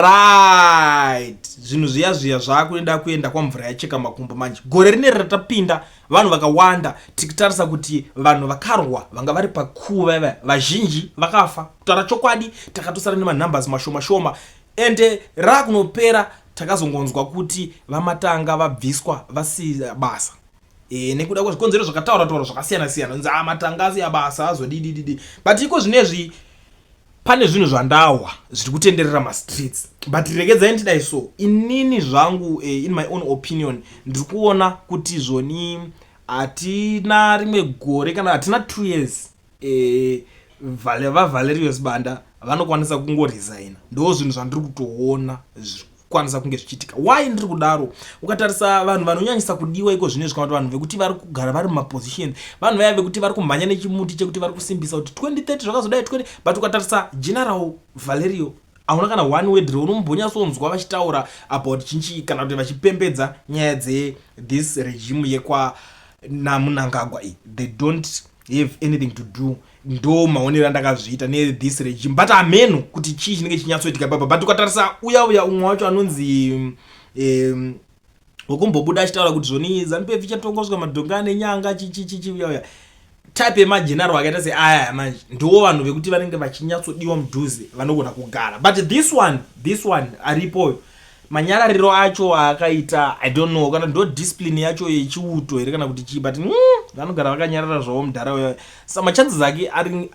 right, zvinhu zviya zvakuenda kuenda kwamvura yacheka makumbo manje. Gore rine ratapinda vanhu vakawanda, tikitarisa kuti vanhu vakarwa vanga vari pakuva vazhinji vakafa. Kutaura chokwadi takatosara nemanhambers mashoma shoma, ende rakunopera takazongonzwa kuti vamatanga vabviswa vasiya basa. Nekuda kwezvikonzero zvakataura zvakasiyana siyana, nzi matanga asiya basa azodidididi, but iko zvinezvi pane zvinhu zvandawa zviri kutenderera mastreets. But regedzai ndidai so, inini zvangu in my own opinion ndiri kuona kuti zvoni hatina rimwe gore kana hatina 2 years Valerius Banda vanokwanisa kungoresigna. Ndo zvinhu zvandiri kutoona kwanisa kunge zvichiitika. Why ndiri kudaro? Ukatarisa vanhu vanonyanyisa kudiwa iko zvinezvi kana vanhu vekuti vari kugara vari mumapositions, vanhu vaya vekuti vari kumhanya nechimuti chekuti vari kusimbisa kuti 2030 zvakazodai 20. But ukatarisa General Valerio hauna kana one word unombonyasonzwa vachitaura about chinchi kana kuti vachipembedza nyaya dze this regime yekwa naMnangagwa. They don't have anything to do, ndo maonero andakazviita ne this regime. But ameno kuti chii chinenge chinyatsoitika baba. But ukatarisa uya umwe wacho anonzi wokumbobuda achitaura kuti zvoni ZANU-PF ichatongoswa madhongane nyanga chichi uya type yemageneral akaita se aya manje ndo vanhu vekuti vanenge vachinyatsodiwa mudhuze vanogona kugara. But this one aripo manyarariro acho akaita, I don't know kana ndo discipline yacho yechiuto here kana kuti chii, but vanogara vakanyarara zvavo mudhara. Saka machances ake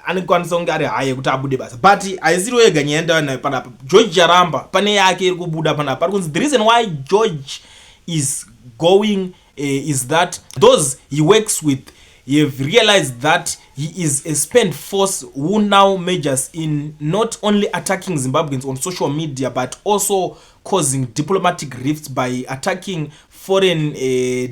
anokwanisa kunge ari high kuti abude basa. But haisiro yega nyaya ndanayo panapa. George Charamba pane yake iri kubuda panapa. Pari kunzi the reason why George is going is that those he works with, you've realized that he is a spent force who now majors in not only attacking Zimbabweans on social media but also causing diplomatic rifts by attacking foreign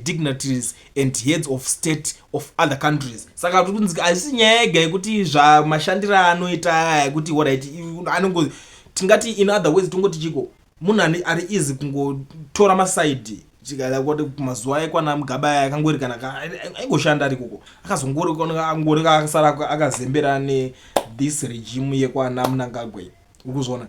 dignitaries and heads of state of other countries. Saka kuti haisi nyaya yega yekuti zvamashandira anoita kuti alright anongo tingati in other ways tongoti chiko munhu ari easy kungotora masaidi chikala kuti mazuva ekwana Mugabe akangori kana aingoshanda ari koko akazongori akasara akazembera ne this regime yekwana Mnangagwa ukuzona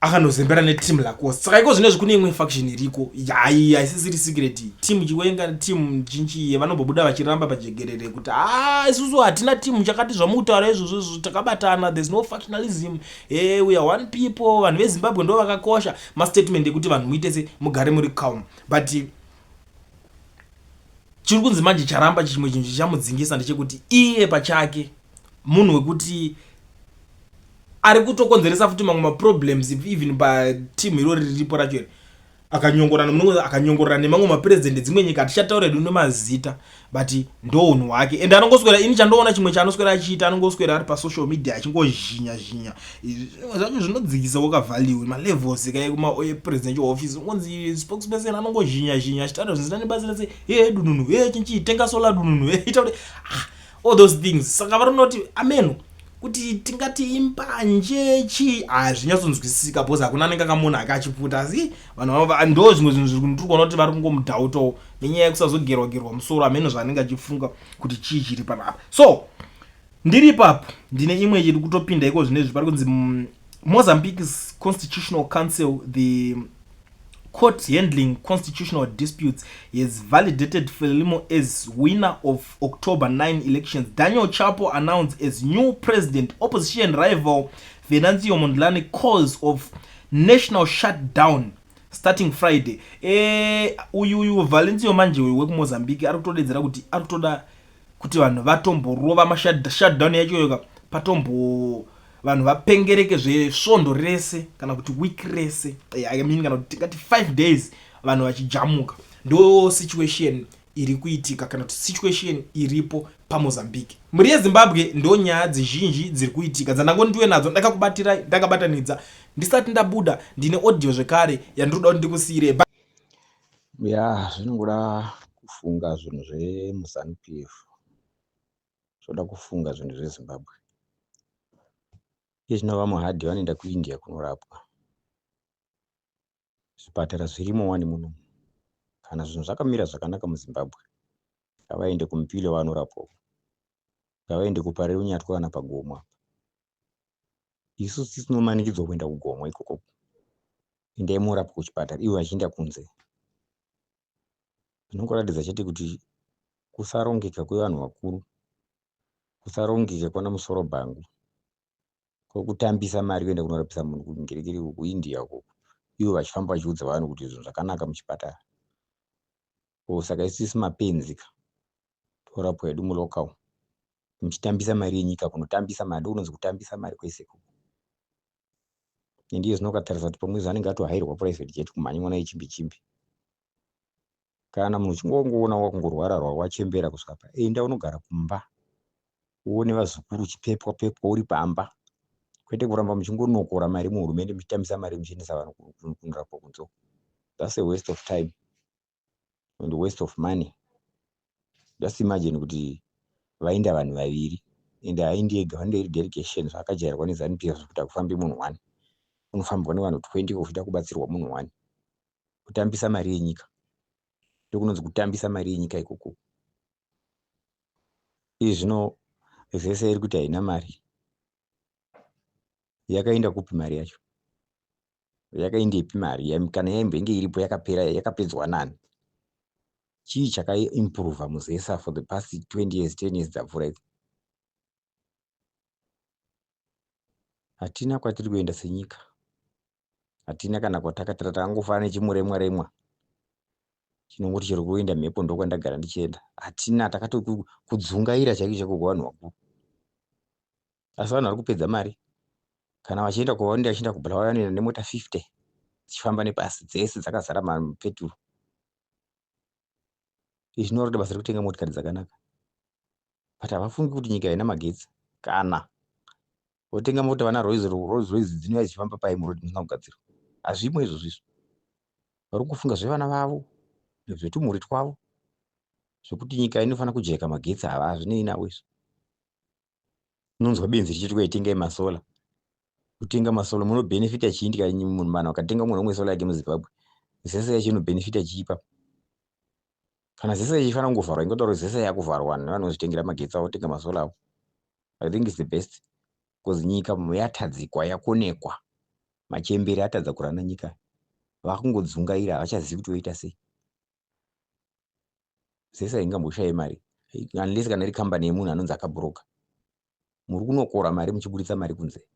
akanozembera ne team lakosi. Saka iko zvinezvi kune imwe faction iriko haisisiri secret team chiwenga team jinchi yevanombobuda vachiramba pajegerere kuti isusu hatina team chakati zvamutaura izvozvo takabatana, there's no factionalism, we are one people, vanhu veZimbabwe ndo vakakosha mastatement ekuti vanhu muitese mugare muri calm. But chiri kunzi manje Charamba chimwe chinhu chichamudzingisa ndechekuti iye pachake munhu wekuti ari kutokonzeresa futi mamwe maproblems even pateam irori riripo racho akanyongorana nemamwe mapresident dzimwe nyika atichataura duno mazita, but ndo unhu hwake. And anongoswera, ini chandoona chimwe chanoswera achiita anongoswera ari pasocial media achingozhinya zvacho zvinodzikisa wakavalue malevels ekumapresidential office. Unonzi spokesperson anongozhinya achitaura zvinhu zvisina nebasa rese dununu chinchi tenga solar dununu ita kuti all those things. Saka varinoti ameno kuti tingati imbanje chi zvinyatsonzwisisika because hakuna anenge akamona akachiputa. Asi vanhu ndo zvimwe zvinhu zviri kunoona kuti vari kungomudhauto nenyaya yekusazogerwa musoro ameno zvaanenge achifunga kuti chii chiri panapa. So ndiri papo ndine imwe chiri kutopinda iko zvinezvi. Pari kunzi Mozambique's Constitutional Council, the court handling constitutional disputes, has validated Frelimo as winner of October 9 elections. Daniel Chapo announced as new president. Opposition rival Venancio Mondlane calls of national shutdown starting Friday. Uyu Valencio manje wekumozambique ari kutodedzera kuti ari kutoda kuti vanhu vatomborova mashutdown yacho yoka patombo vanhu vapengereke zvesvondo rese kana kuti week rese, I mean kana kuti tingati 5 days vanhu vachijamuka. Ndo situation iri kuitika kana kuti situation iripo paMozambique. Muri yeZimbabwe ndo nyaya dzizhinji dziri kuitika dzandangondiwe nadzo ndakabatanidza ndisati ndabuda. Ndine audio zvekare yandinoda kuti ndikusiyire. Zvinongoda kufunga zvinhu zveZANU-PF, zvoda kufunga zvinhu zveZimbabwe. Izvino vamwe hadhi vanoenda kuIndia kunorapwa, zvipatara zvirimo wani muno. Kana zvinhu zvakamira zvakanaka muZimbabwe, ngavaende kuMupile vanorapwa, ngavaende kuPare Unyatwa kana paGomwa. Isusu tinomanikidzwa kuenda kuGomwa ikoko endai murapwa kuchipatara ivo vachienda kunze. Zvinongoratidza chete kuti kusarongeka kwevanhu vakuru, kusarongeka kwana musoro bhangu kwekutambisa mari kuenda kunorapisa munhu kungerekere kuindia uko, ivo vachifamba vachiudza vanhu kuti zvinhu zvakanaka muchipatara. Saka isisi mapenzi ka torapwa hedu mulocal muchitambisa mari yenyika. Kunotambisa mari ndokunonzi kutambisa mari kwese kuko. Ndiye zvinokatarisa kuti pamwezi vanenge atohairwa private jet kumhanywa yechimbi chimbi. Kana munhu uchingoona wakungorwara wachembera kusvika pa enda unogara kumba uone vazukuru uchipepwa pepwa uri pamba, kwete kuramba muchingonokora mari muhurumende muchitambisa mari muchiendesa vanhu kunorapwa kunze. That's a waste of time and a waste of money. Just imagine kuti vainda vanhu vaviri ende haindi ega, vanenge iri delegation zvakajairwa neZANU-PF zvekuti hakufambi munhu 1, unofambwa nevanhu 20 kuchida kubatsirwa munhu 1. Kutambisa mari yenyika ndokunonzi kutambisa mari yenyika ikoko. Izvi zvino vhese iri kuti haina mari, yakaenda kupi mari yacho? Yakaindepi mari? Kana yaimbenge iripo yakapera, yakapedzwa nani? Chii chakaimprova muzesa for the past 20 years 10 years dzapfuura idzi? Hatina kwatiri kuenda senyika, hatina kana kwatakatira, takangofana nechimuremwa remwa chinongoti chiri kuenda mhepo ndokwandagara ndichienda. Hatina, takatokudzungaira chaiko chaiko kuvanhu vakuru. Asi vanhu vari kupedza mari. Kana vachienda kwavanoenda vachienda kuBulawayo vanoenda nemota 50 dzichifamba nepasi dzese dzakazara mapeturu. Izvi zvinoda basa rekutenga motikari dzakanaka. But havafungi kuti nyika haina magetsi. Kana votenga mota vana Rolls Royce dzinouya dzichifamba paimurodi musina kugadzirwa. Hazvimo izvozvo izvo. Vari kufunga zvevana vavo nezvetumhuri twavo zvekuti nyika inofanira kujeka magetsi ava hazvinei navo izvo. Unonzwa benzi richiti kuitengai masola. Kutenga masola munobhenefita chiindi kanyi munhu mana wakatenga munhu umwe sola yake muZimbabwe. Zese yacho inobhenefita chiipa. Kana zese ichifanira kungovharwa ingotaura zese yakuvharwa nevanozvitengera magetsi avo tenga masola avo. I think it's the best. Because nyika yatadzikwa, yakonekwa. Machembere atadza kurana nyika. Vakungodzungaira havachazivi kuti voita sei. Zese haingamboshayi mari. Unless kana iri kambani yemunhu anonzi akabhuroka. Muri kunokora mari muchibuditsa mari kunze.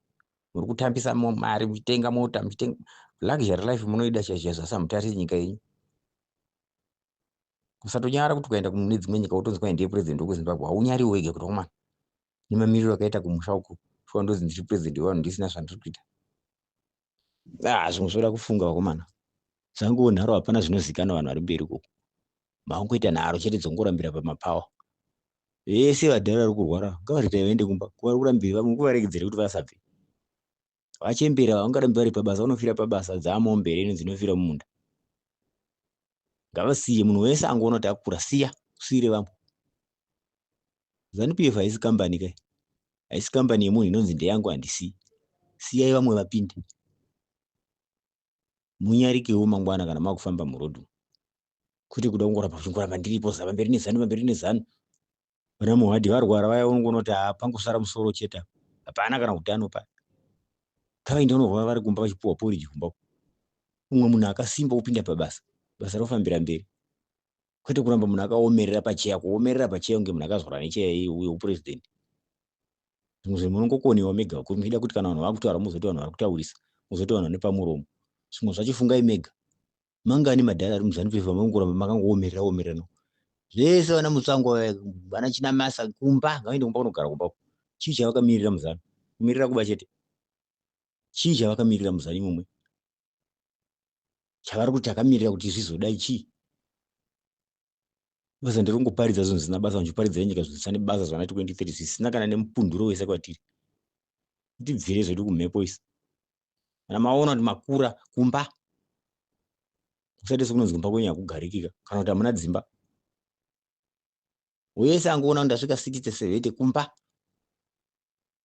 Muri kutambisa mari muchitenga mota, muchitenga luxury life munoida chaizvo zvasa mutariri nyika yenyu. Kusatonyara kuti ukaenda kune dzimwe nyika wotonzi kwai ndiye president wekuZimbabwe, haunyari wege kuti omana. Nemamiriro akaita kumusha uko, shuwa ndozi ndiri president wevanhu ndisina zvandiri kuita. Zvimwe zvoda kufunga vakomana. Dzanguwo nharo hapana zvinozikanwa vanhu vari mberi uko. Makungoita nharo chete dzongorambira pamapawa. Vese vadhara vari kurwara, ngavaregai vaende kumba. Kuvari kurambira vamwe kuvaregedzere kuti vasabve. Vachembera vangarambe vari pabasa, vanofira pabasa dzaamo mberi dzinofira mumunda. Ngavasiye munhu wese angoona kuti akura, siya, usiyire vamwe. ZANU-PF haisi kambani kai. Haisi kambani yemunhu inonzi ndeyangu handisii. Siyai vamwe vapinde. Munyarikewo mangwana kana makufamba murodhi. Kuti kuda kungoramba uchingoramba ndiripo zapa mberi nezanu pamberi nezanu. Vana muhadhi varwara vaya unongoona kuti pangosara musoro chete. Hapana kana utano pa. Ngavaende kunorwara vari kumba vachipuwa porridge kumba. Umwe munhu akasimba upinda pabasa. Basa rofambira mberi. Kwete kuramba munhu akaomerera pacheya, kuomerera pacheya kunge munhu akazorwa necheya uyo upresident. Zvimwe zvinhu munongokoniwa mega kuti muchida kuti kana vanhu vakutaura muzoti vanhu vari kutaurisa, muzoti vanhu vane pamuromo. Zvimwe zvacho fungai mega. Mangani madhara ari muZANU-PF vamangoramba makangoomerera omerera. Zvese vana Mutsango vana Chinamasa kumba, ngavaende kumba kunogara kumba. Chii chavakamirira muZANU? Kumirira kuba chete. Chii chavakamirira muZANU imomwe? Chavari kuti takamirira kuti zvizodai chii? Basa nderongoparidza zvinhu zvisina basa, nchiparidza nyika zvisina basa zvana 2030 zvisina kana nemupunduro wese kwatiri. Tibvire zvedu kumhepo isi. Kana maona kuti makura kumba. Kusati sekunonzi kumba kwenyu hakugarikika kana kuti hamuna dzimba. Wese angoona kuti ndasvika 67 kumba.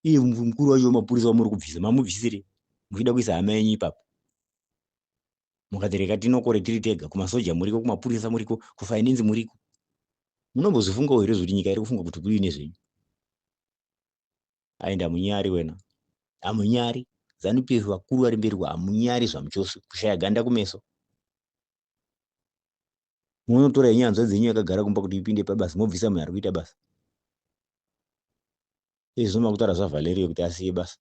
Iye mukuru wacho wemapurisa wamuri kubvisa, mamubvisire. Muchida kuisa hama yenyu ipapo. Mukatereka tinokore tiri tega, kumasoja muriko, kumapurisa muriko, kufinance muriko. Munombozvifungawo here kuti nyika iri kufunga kuti kuri nezvenyu? Aenda munyari wena. Hamunyari. ZANU PF vakuru vari mberi hamunyari zvamuchose, kushaya ganda kumeso. Munotora nyanzva dzenyu yakagara kumba kuti ipinde pabasa, mobvisa munhu ari kuita basa. Izvi makutaura zvaValerio kuti asiye basa.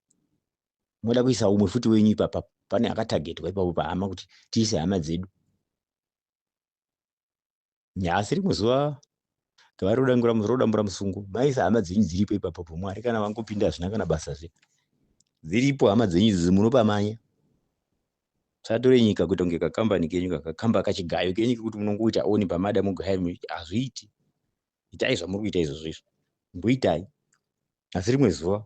Moda kuisa umwe futi wenyu ipapa, pane akatagetwa ipapo pahama kuti tiise hama dzedu. Nyasi rimwe zuva gavari kudambura musungu, maisa hama dzenyu dziripo ipapo Mwari kana vangopinda hazvina kana basa zve. Dziripo hama dzenyu idzi munopamanya. Musatore nyika kuita kunge kakambani kenyu kakamba kachigayo kenyu kekuti munongoita oni pamada mugayo, hazviiti. Itai zvamuri kuita izvozvo izvo. Mboitai. Asi rimwe zuva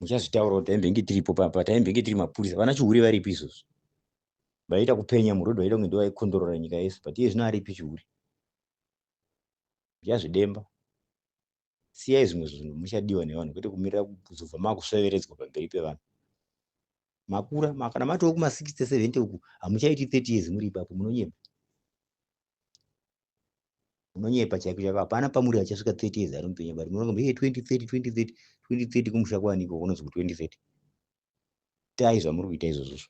muchazvitaura kuti taimbenge tiripo papa, taimbenge tiri mapurisa. Vana Chihure varipo izvozvo. Vaita kupenya murodhi vaita kunge ndovaikontorora nyika yese, but iye zvino aripi Chihure. Muchazvidemba. Siyai zvimwe zvinhu muchadiwa nevanhu, kwete kumirira kuzobva makusveveredzwa pamberi pevanhu. Makura kana matoo kuma 60 70 uku hamuchaiti 30 years muri ipapo, munonyepa. Munonyepa chaiko chaiko, hapana pamuri achasvika 30 years ari mupenyu, but munongo 2030 kumusha kwaaniko kunonzi ku 2030. Itai zvamuri kuita izvozvo.